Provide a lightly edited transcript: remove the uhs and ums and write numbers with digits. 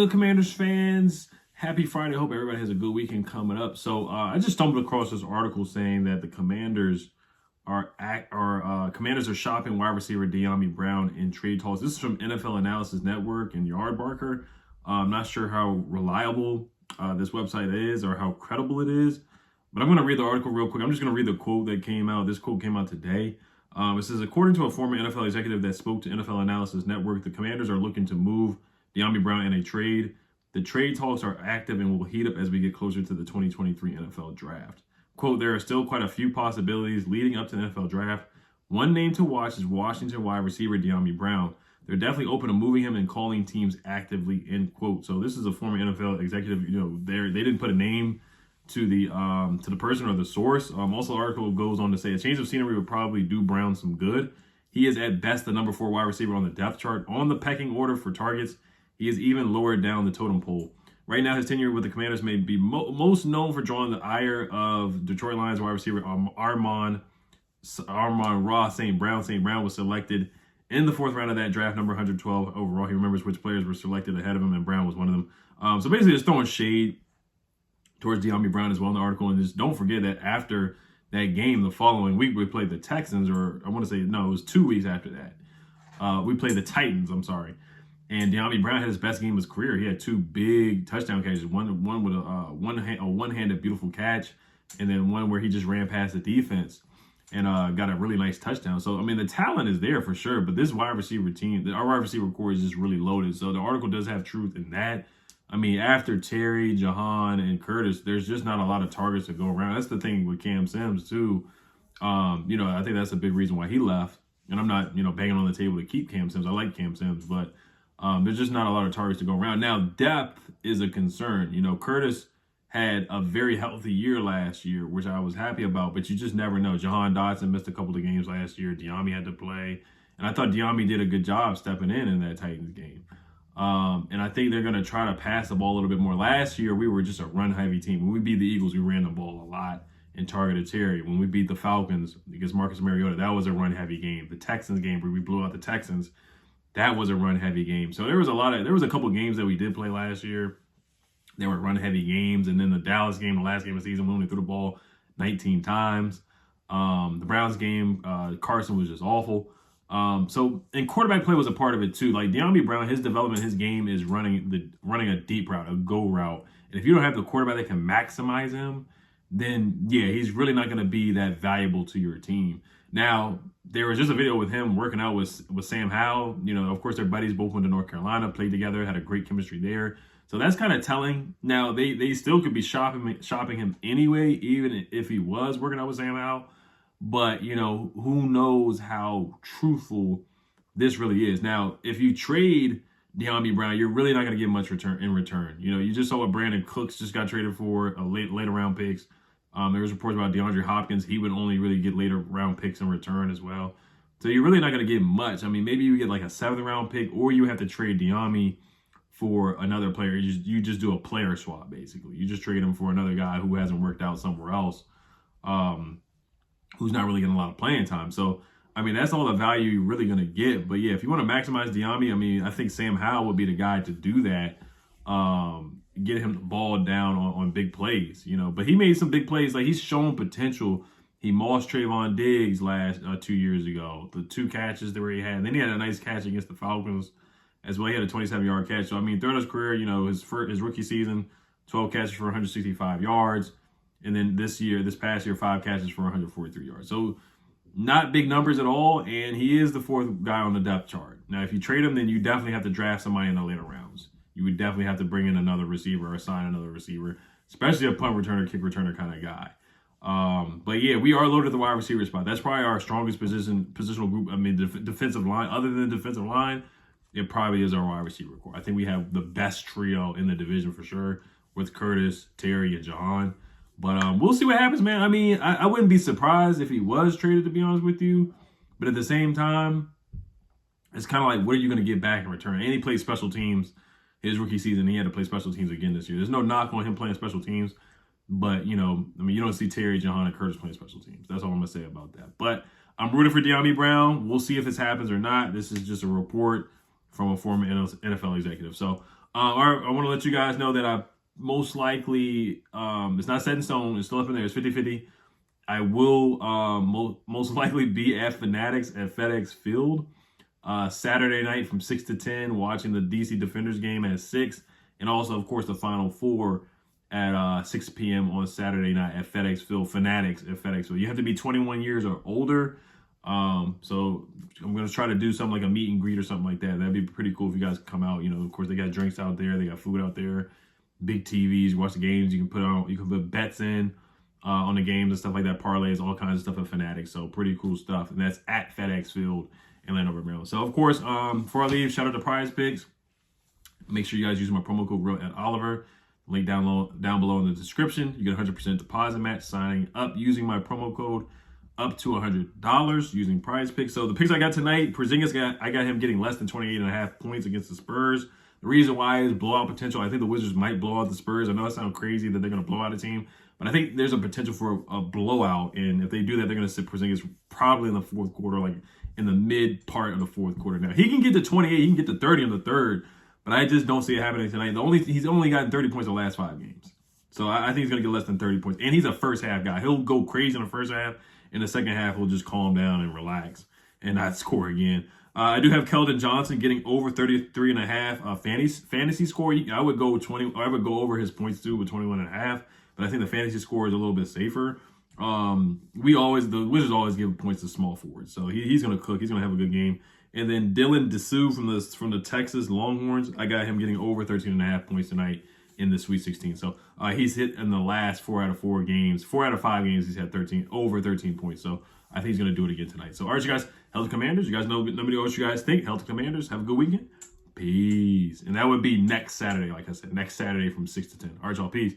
good, Commanders fans? Happy Friday. Hope everybody has a good weekend coming up. So I just stumbled across this article saying that the Commanders are shopping wide receiver Dyami Brown in trade talks. This is from NFL Analysis Network and Yardbarker. I'm not sure how reliable this website is or how credible it is, but I'm going to read the article real quick. I'm just going to read the quote that came out. This quote came out today. It says, according to a former NFL executive that spoke to NFL Analysis Network, the Commanders are looking to move Dyami Brown in a trade. The trade talks are active and will heat up as we get closer to the 2023 NFL Draft. Quote, there are still quite a few possibilities leading up to the NFL Draft. One name to watch is Washington wide receiver Dyami Brown. They're definitely open to moving him and calling teams actively, end quote. So this is a former NFL executive. They didn't put a name to the person or the source. Also, the article goes on to say a change of scenery would probably do Brown some good. He is at best the number 4 wide receiver on the depth chart. On the pecking order for targets, he is even lower down the totem pole. Right now, his tenure with the Commanders may be most known for drawing the ire of Detroit Lions wide receiver Armon Ross St. Brown. St. Brown was selected in the 4th round of that draft, number 112 overall. He remembers which players were selected ahead of him, and Brown was one of them. So basically, just throwing shade towards Dyami Brown as well in the article. And just don't forget that after that game, the following week, we played the Texans, or I want to say, no, it was 2 weeks after that. We played the Titans, I'm sorry. And Dyami Brown had his best game of his career. He had 2 big touchdown catches, one with a one-handed beautiful catch, and then one where he just ran past the defense and got a really nice touchdown. So, I mean, the talent is there for sure, but this wide receiver team, our wide receiver core is just really loaded. So the article does have truth in that. I mean, after Terry, Jahan, and Curtis, there's just not a lot of targets to go around. That's the thing with Cam Sims, too. I think that's a big reason why he left. And I'm not, banging on the table to keep Cam Sims. I like Cam Sims, but there's just not a lot of targets to go around. Now, depth is a concern. Curtis had a very healthy year last year, which I was happy about, but you just never know. Jahan Dotson missed a couple of games last year. Dyami had to play. And I thought Dyami did a good job stepping in that Titans game. And I think they're going to try to pass the ball a little bit more. Last year, we were just a run-heavy team. When we beat the Eagles, we ran the ball a lot and targeted Terry. When we beat the Falcons against Marcus Mariota, that was a run-heavy game. The Texans game where we blew out the Texans, that was a run-heavy game. So there was a couple games that we did play last year. They were run-heavy games. And then the Dallas game, the last game of the season, we only threw the ball 19 times. The Browns game, Carson was just awful. And quarterback play was a part of it too. Like Dyami Brown, his development, his game is running a deep route, a go route. And if you don't have the quarterback that can maximize him, then yeah, he's really not going to be that valuable to your team. Now, there was just a video with him working out with Sam Howell. Of course, their buddies both went to North Carolina, played together, had a great chemistry there. So that's kind of telling. Now, they still could be shopping him anyway, even if he was working out with Sam Howell. But, who knows how truthful this really is. Now, if you trade Dyami Brown, you're really not going to get much in return. You just saw what Brandon Cooks just got traded for, later round picks. There was reports about DeAndre Hopkins. He would only really get later round picks in return as well. So you're really not going to get much. I mean, maybe you get like a 7th round pick, or you have to trade Dyami for another player. You just do a player swap, basically. You just trade him for another guy who hasn't worked out somewhere else. Who's not really getting a lot of playing time. So, I mean, that's all the value you're really going to get. But, yeah, if you want to maximize Dyami, I mean, I think Sam Howell would be the guy to do that, get him the ball down on big plays, But he made some big plays. Like, he's shown potential. He mossed Trayvon Diggs 2 years ago, the 2 catches that he had. And then he had a nice catch against the Falcons as well. He had a 27-yard catch. So, I mean, throughout his career, his rookie season, 12 catches for 165 yards. And then this past year, 5 catches for 143 yards. So not big numbers at all. And he is the 4th guy on the depth chart. Now, if you trade him, then you definitely have to draft somebody in the later rounds. You would definitely have to bring in another receiver or sign another receiver, especially a punt returner, kick returner kind of guy. But yeah, we are loaded at the wide receiver spot. That's probably our strongest positional group. I mean, defensive line, other than the defensive line, it probably is our wide receiver core. I think we have the best trio in the division for sure with Curtis, Terry, and Jahan. But we'll see what happens, man. I mean, I wouldn't be surprised if he was traded, to be honest with you. But at the same time, it's kind of like, what are you going to get back in return? And he played special teams his rookie season. He had to play special teams again this year. There's no knock on him playing special teams. But, you don't see Terry, Jahan, and Curtis playing special teams. That's all I'm going to say about that. But I'm rooting for Dyami Brown. We'll see if this happens or not. This is just a report from a former NFL executive. So I want to let you guys know that I most likely, it's not set in stone. It's still up in there. It's 50-50. I will most likely be at Fanatics at FedEx Field Saturday night from 6 to 10, watching the DC Defenders game at 6. And also, of course, the Final Four at 6 p.m. on Saturday night at FedEx Field, Fanatics at FedEx Field. You have to be 21 years or older. So I'm going to try to do something like a meet and greet or something like that. That'd be pretty cool if you guys come out. You know, of course, they got drinks out there. They got food out there. Big TVs. You watch the games. You can put bets in on the games and stuff like that. Parlays, all kinds of stuff at Fanatics. So pretty cool stuff. And that's at FedEx Field in Landover, Maryland. So, of course, before I leave, shout out to Prize Picks. Make sure you guys use my promo code REAL@Oliver. Link down below in the description. You get 100% deposit match signing up using my promo code up to $100 using Prize Picks. So the picks I got tonight, Porzingis, I got him getting less than 28.5 points against the Spurs. The reason why is blowout potential. I think the Wizards might blow out the Spurs. I know it sounds crazy that they're going to blow out a team, but I think there's a potential for a blowout. And if they do that, they're going to sit Porzingis probably in the fourth quarter, like in the mid part of the fourth quarter. Now, he can get to 28, he can get to 30 in the third, but I just don't see it happening tonight. He's only gotten 30 points in the last 5 games. So I think he's going to get less than 30 points. And he's a first half guy. He'll go crazy in the first half. In the second half, he'll just calm down and relax and not score again. I do have Keldon Johnson getting over 33.5 fantasy score. I would go over his points too with 21.5, but I think the fantasy score is a little bit safer. The Wizards always give points to small forwards, so he's going to cook. He's going to have a good game. And then Dylan Dessou from the Texas Longhorns, I got him getting over 13.5 points tonight in the Sweet 16. So he's hit in the last 4 out of 4 games. 4 out of 5 games, he's had over 13 points. So I think he's going to do it again tonight. So all right, you guys, Health Commanders. You guys know, let me know what you guys think. Health Commanders, have a good weekend. Peace. And that would be next Saturday, like I said, next Saturday from 6 to 10. All right, y'all, peace.